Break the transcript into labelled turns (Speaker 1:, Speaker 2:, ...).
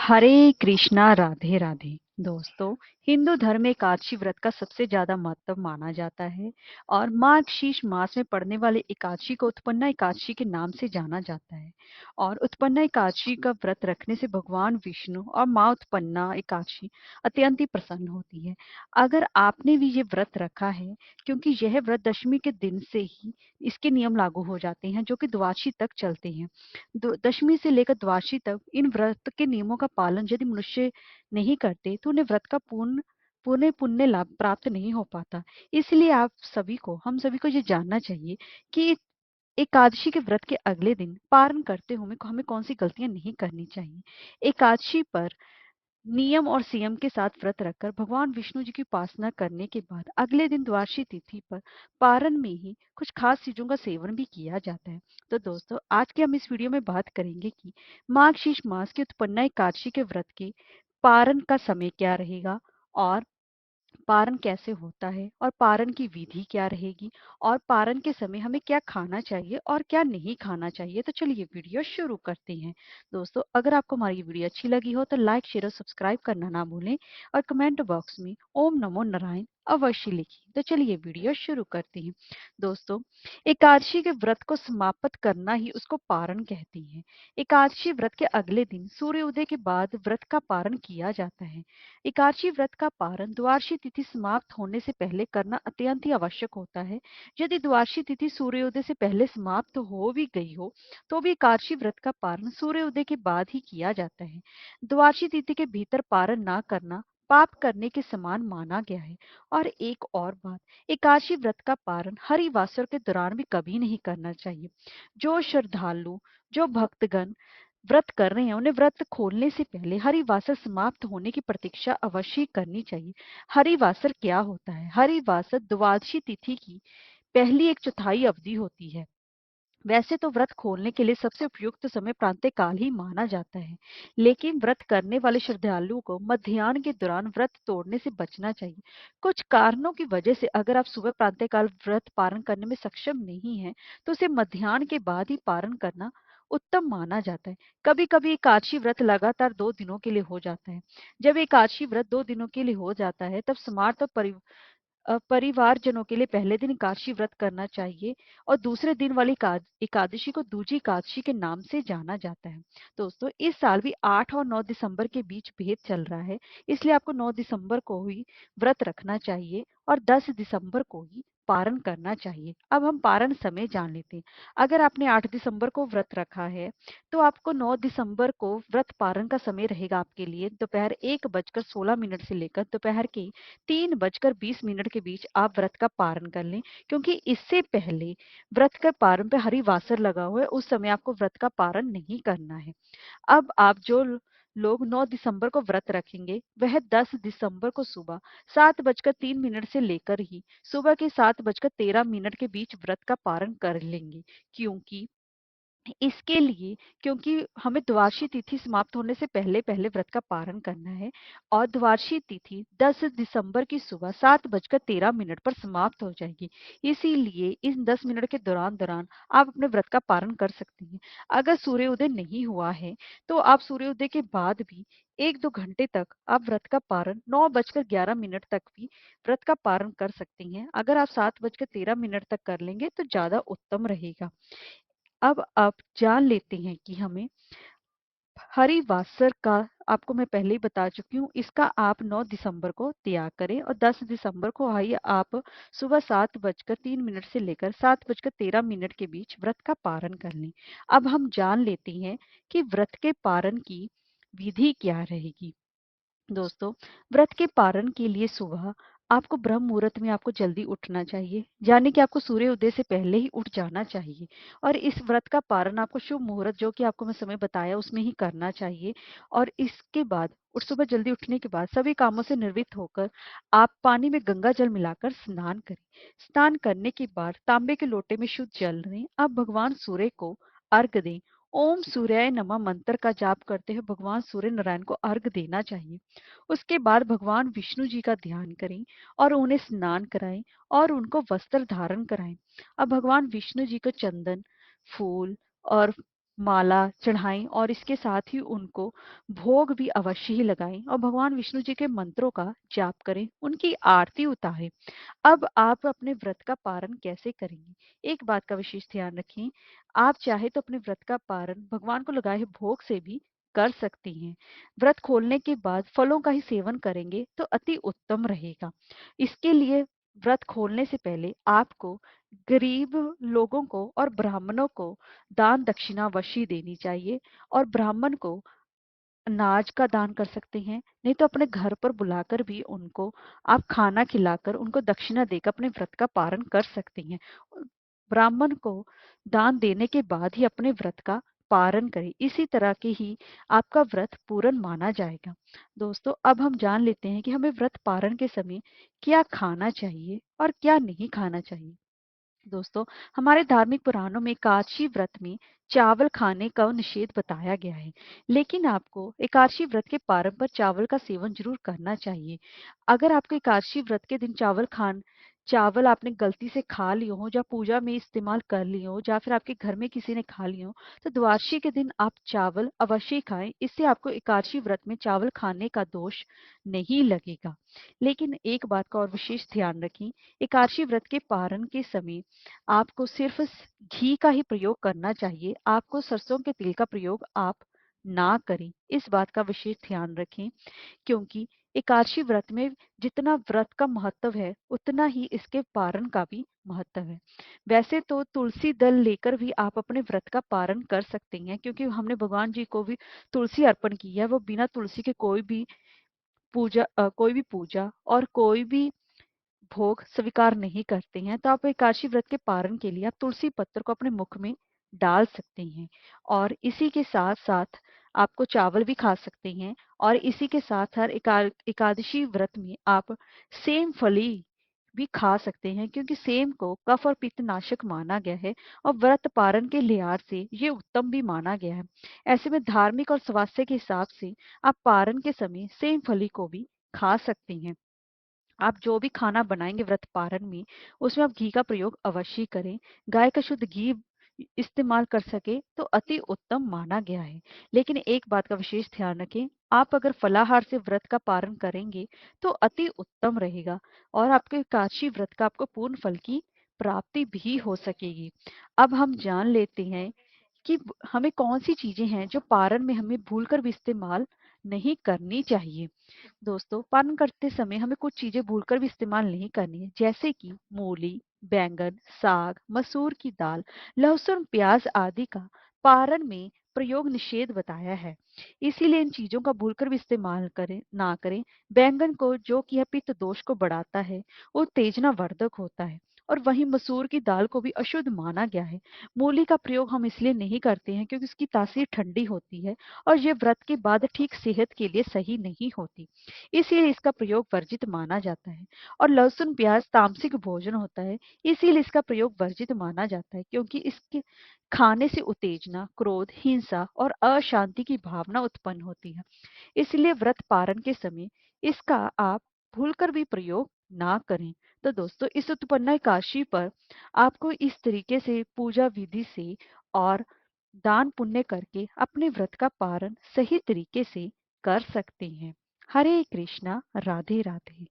Speaker 1: हरे कृष्णा राधे राधे। दोस्तों, हिंदू धर्म में एकादशी व्रत का सबसे ज्यादा महत्व माना जाता है और मार्गशीर्ष मास में पड़ने वाले एकादशी को उत्पन्ना एकादशी के नाम से जाना जाता है। और उत्पन्ना एकादशी का व्रत रखने से भगवान विष्णु और माँ उत्पन्ना एकादशी अत्यंत ही प्रसन्न होती है। अगर आपने भी ये व्रत रखा है, क्योंकि यह व्रत दशमी के दिन से ही इसके नियम लागू हो जाते हैं जो कि द्वादशी तक चलते हैं। दशमी से लेकर द्वादशी तक इन व्रत के नियमों का पालन यदि मनुष्य नहीं करते तो उन्हें व्रत का पूर्ण पुण्य पुण्य लाभ प्राप्त नहीं हो पाता। इसलिए हम सभी को ये जानना चाहिए कि एकादशी के व्रत के अगले दिन पारण करते हुए हमें कौन सी गलतियां नहीं करनी चाहिए। एकादशी पर नियम और संयम के साथ व्रत रखकर भगवान विष्णु जी की उपासना करने के बाद अगले दिन द्वादशी तिथि पर पारण में ही कुछ खास चीजों का सेवन भी किया जाता है। तो दोस्तों, आज के हम इस वीडियो में बात करेंगे कि मार्गशीर्ष मास की उत्पन्ना एकादशी के व्रत के पारण का समय क्या रहेगा, और पारण कैसे होता है, और पारण की विधि क्या रहेगी, और पारण के समय हमें क्या खाना चाहिए और क्या नहीं खाना चाहिए। तो चलिए वीडियो शुरू करते हैं। दोस्तों, अगर आपको हमारी वीडियो अच्छी लगी हो तो लाइक शेयर और सब्सक्राइब करना ना भूलें और कमेंट बॉक्स में ओम नमो नारायण अवश्य लिखिए। तो चलिए वीडियो शुरू करते हैं। दोस्तों, एकादशी के व्रत को समाप्त करना ही उसको पारण कहते हैं। एकादशी व्रत के अगले दिन सूर्य उदय के बाद व्रत का पारण किया जाता है। एकादशी व्रत का पारण द्वादशी तिथि समाप्त होने से पहले करना अत्यंत ही आवश्यक होता है। यदि द्वादशी तिथि सूर्योदय से पहले समाप्त हो भी गई हो तो भी एकादशी व्रत का पारण सूर्योदय के बाद ही किया जाता है। द्वादशी तिथि के भीतर पारण ना करना पाप करने के समान माना गया है। और एक और बात, एकादशी व्रत का पारण हरिवासर के दौरान भी कभी नहीं करना चाहिए। जो श्रद्धालु, जो भक्तगण व्रत कर रहे हैं उन्हें व्रत खोलने से पहले हरिवासर समाप्त होने की प्रतीक्षा अवश्य करनी चाहिए। हरिवासर क्या होता है? हरिवासर द्वादशी तिथि की पहली एक चौथाई अवधि होती है। वैसे तो व्रत खोलने के लिए सबसे उपयुक्त समय प्रातःकाल ही माना जाता है, लेकिन व्रत करने वाले श्रद्धालुओं को मध्याह्न के दौरान व्रत तोड़ने से बचना चाहिए। कुछ कारणों की वजह से अगर आप सुबह प्रातःकाल व्रत पारण करने में सक्षम नहीं हैं, तो उसे मध्याह्न के बाद ही पारण करना उत्तम माना जाता है। कभी कभी एकादशी व्रत लगातार 2 दिनों के लिए हो जाता है। जब एकादशी व्रत 2 दिनों के लिए हो जाता है तब समार्थ और परिवारजनों के लिए पहले दिन एकादशी व्रत करना चाहिए और दूसरे दिन वाली एकादशी को दूजी एकादशी के नाम से जाना जाता है। दोस्तों, इस साल भी 8 और 9 दिसंबर के बीच भेद चल रहा है, इसलिए आपको 9 दिसंबर को ही व्रत रखना चाहिए और 10 दिसंबर को ही पारण करना चाहिए। अब हम पारण समय जान लेते हैं। अगर आपने 8 दिसंबर को व्रत रखा है तो आपको 9 दिसंबर को व्रत पारण का समय रहेगा आपके लिए दोपहर 1:16 से लेकर दोपहर के 3:20 के बीच आप व्रत का पारण कर लें, क्योंकि इससे पहले व्रत के पारण पे हरिवासर लगा हुआ है, उस समय आपको व्रत का पारण नहीं करना है। अब आप जो लोग 9 दिसंबर को व्रत रखेंगे वह 10 दिसंबर को सुबह 7:03 से लेकर ही सुबह के 7:13 के बीच व्रत का पारण कर लेंगे। क्योंकि इसके लिए क्योंकि हमें द्वादशी तिथि समाप्त होने से पहले पहले व्रत का पारण करना है और द्वादशी तिथि 10 दिसंबर की सुबह 7:13 पर समाप्त हो जाएगी। इसीलिए इन 10 मिनट के दौरान दौरान आप अपने व्रत का पारण कर सकती हैं। अगर सूर्योदय नहीं हुआ है तो आप सूर्योदय के बाद भी 1-2 घंटे तक आप व्रत का पारण 9:11 तक भी व्रत का पारण कर सकती हैं। अगर आप 7:13 तक कर लेंगे तो ज्यादा उत्तम रहेगा। अब आप जान लेते हैं कि हमें हरिवासर का, आपको मैं पहले ही बता चुकी हूँ, इसका आप 9 दिसंबर को त्याग करें और 10 दिसंबर को आइए आप सुबह 7:03 से लेकर 7:13 के बीच व्रत का पारण कर लें। अब हम जान लेते हैं कि व्रत के पारण की विधि क्या रहेगी। दोस्तों, व्रत के पारण के लिए सुबह आपको ब्रह्म मुहूर्त में आपको जल्दी उठना चाहिए, यानी कि आपको सूर्य उदय से पहले ही उठ जाना चाहिए। और इस व्रत का पारण आपको शुभ मुहूर्त जो कि आपको मैं समय बताया उसमें ही करना चाहिए। और इसके बाद और सुबह जल्दी उठने के बाद सभी कामों से निवृत्त होकर आप पानी में गंगा जल मिलाकर स्नान करें। स्नान करने के बाद तांबे के लोटे में शुद्ध जल लें। आप भगवान सूर्य को अर्घ दें। ओम सूर्याय नमः मंत्र का जाप करते हुए भगवान सूर्य नारायण को अर्घ देना चाहिए। उसके बाद भगवान विष्णु जी का ध्यान करें और उन्हें स्नान कराएं और उनको वस्त्र धारण कराएं। अब भगवान विष्णु जी को चंदन, फूल और माला चढ़ाएं और इसके साथ ही उनको भोग भी अवश्य ही लगाएं और भगवान विष्णु जी के मंत्रों का जाप करें, उनकी आरती उतारें। अब आप अपने व्रत का पारण कैसे करेंगे? एक बात का विशेष ध्यान रखें, आप चाहे तो अपने व्रत का पारण भगवान को लगाए हुए भोग से भी कर सकती हैं। व्रत खोलने के बाद फलों का ही सेवन करेंगे तो अति उत्तम रहेगा। इसके लिए व्रत खोलने से पहले आपको गरीब लोगों को और ब्राह्मणों को दान दक्षिणा अवश्य देनी चाहिए और ब्राह्मण को अनाज का दान कर सकते हैं, नहीं तो अपने घर पर बुलाकर भी उनको आप खाना खिलाकर उनको दक्षिणा देकर अपने व्रत का पारण कर सकते हैं। ब्राह्मण को दान देने के बाद ही अपने व्रत का पारण करें, इसी तरह के ही आपका व्रत पूर्ण माना जाएगा। दोस्तों, अब हम जान लेते हैं कि हमें व्रत पारण के समय क्या खाना चाहिए और क्या नहीं खाना चाहिए। दोस्तों, हमारे धार्मिक पुराणों में एकादशी व्रत में चावल खाने का निषेध बताया गया है, लेकिन आपको एकादशी व्रत के पारण पर चावल का सेवन जरूर करना चाहिए। अगर आपको एकादशी व्रत के दिन चावल आपने गलती से खा लिए हो या पूजा में इस्तेमाल कर लिए हो या फिर आपके घर में किसी ने खा लिए हो, तो द्वादशी के दिन आप चावल अवश्य खाएं। इससे आपको एकादशी व्रत में चावल खाने का दोष नहीं लगेगा। लेकिन एक बात का और विशेष ध्यान रखें, एकादशी व्रत के पारण के समय आपको सिर्फ घी का ही प्रयोग करना चाहिए। आपको सरसों के तेल का प्रयोग आप ना करें। इस बात का विशेष ध्यान रखें, क्योंकि एकादशी व्रत में जितना व्रत का महत्व है, उतना ही इसके पारण का भी महत्व है। वैसे तो तुलसी दल लेकर भी आप अपने व्रत का पारण कर सकते हैं, क्योंकि हमने भगवान जी को भी तुलसी अर्पण की है। वो बिना तुलसी के कोई भी पूजा और कोई भी भोग स्वीकार नहीं करते हैं। तो आप एकादशी व्रत के पारण के लिए आप तुलसी पत्र को अपने मुख में डाल सकते हैं और इसी के साथ साथ आपको चावल भी खा सकते हैं और इसी के साथ हर एकादशी व्रत में आप सेम फली भी खा सकते हैं, क्योंकि सेम को कफ और पित्त नाशक माना गया है और व्रत पारण के लिहाज से ये उत्तम भी माना गया है। ऐसे में धार्मिक और स्वास्थ्य के हिसाब से आप पारण के समय सेम फली को भी खा सकते हैं। आप जो भी खाना बनाएंगे व्रत पारण में, उसमें आप घी का प्रयोग अवश्य करें। गाय का शुद्ध घी इस्तेमाल कर सके तो अति उत्तम माना गया है। लेकिन एक बात का विशेष ध्यान रखें, आप अगर फलाहार से व्रत का पारण करेंगे तो अति उत्तम रहेगा और आपके एकादशी व्रत का आपको पूर्ण फल की प्राप्ति भी हो सकेगी। अब हम जान लेते हैं कि हमें कौन सी चीजें हैं जो पारण में हमें भूलकर भी इस्तेमाल नहीं करनी चाहिए। दोस्तों, पालन करते समय हमें कुछ चीजें भूलकर भी इस्तेमाल नहीं करनी है, जैसे कि मूली, बैंगन, साग, मसूर की दाल, लहसुन, प्याज आदि का पारण में प्रयोग निषेध बताया है। इसीलिए इन चीजों का भूलकर भी इस्तेमाल करें ना करें। बैंगन को, जो कि यह पित्त दोष को बढ़ाता है, वो तेजना वर्धक होता है और वहीं मसूर की दाल को भी अशुद्ध माना गया है। मूली का प्रयोग हम इसलिए नहीं करते हैं क्योंकि उसकी तासीर ठंडी होती है और ये व्रत के बाद ठीक सेहत के लिए सही नहीं होती, इसीलिए इसका प्रयोग वर्जित माना जाता है। और लहसुन प्याज तामसिक भोजन होता है, इसीलिए इसका प्रयोग वर्जित माना जाता है, क्योंकि इसके खाने से उत्तेजना, क्रोध, हिंसा और अशांति की भावना उत्पन्न होती है। इसलिए व्रत पारण के समय इसका आप भूलकर भी प्रयोग ना करें। तो दोस्तों, इस उत्पन्न एकादशी पर आपको इस तरीके से पूजा विधि से और दान पुण्य करके अपने व्रत का पारण सही तरीके से कर सकते हैं। हरे कृष्णा, राधे राधे।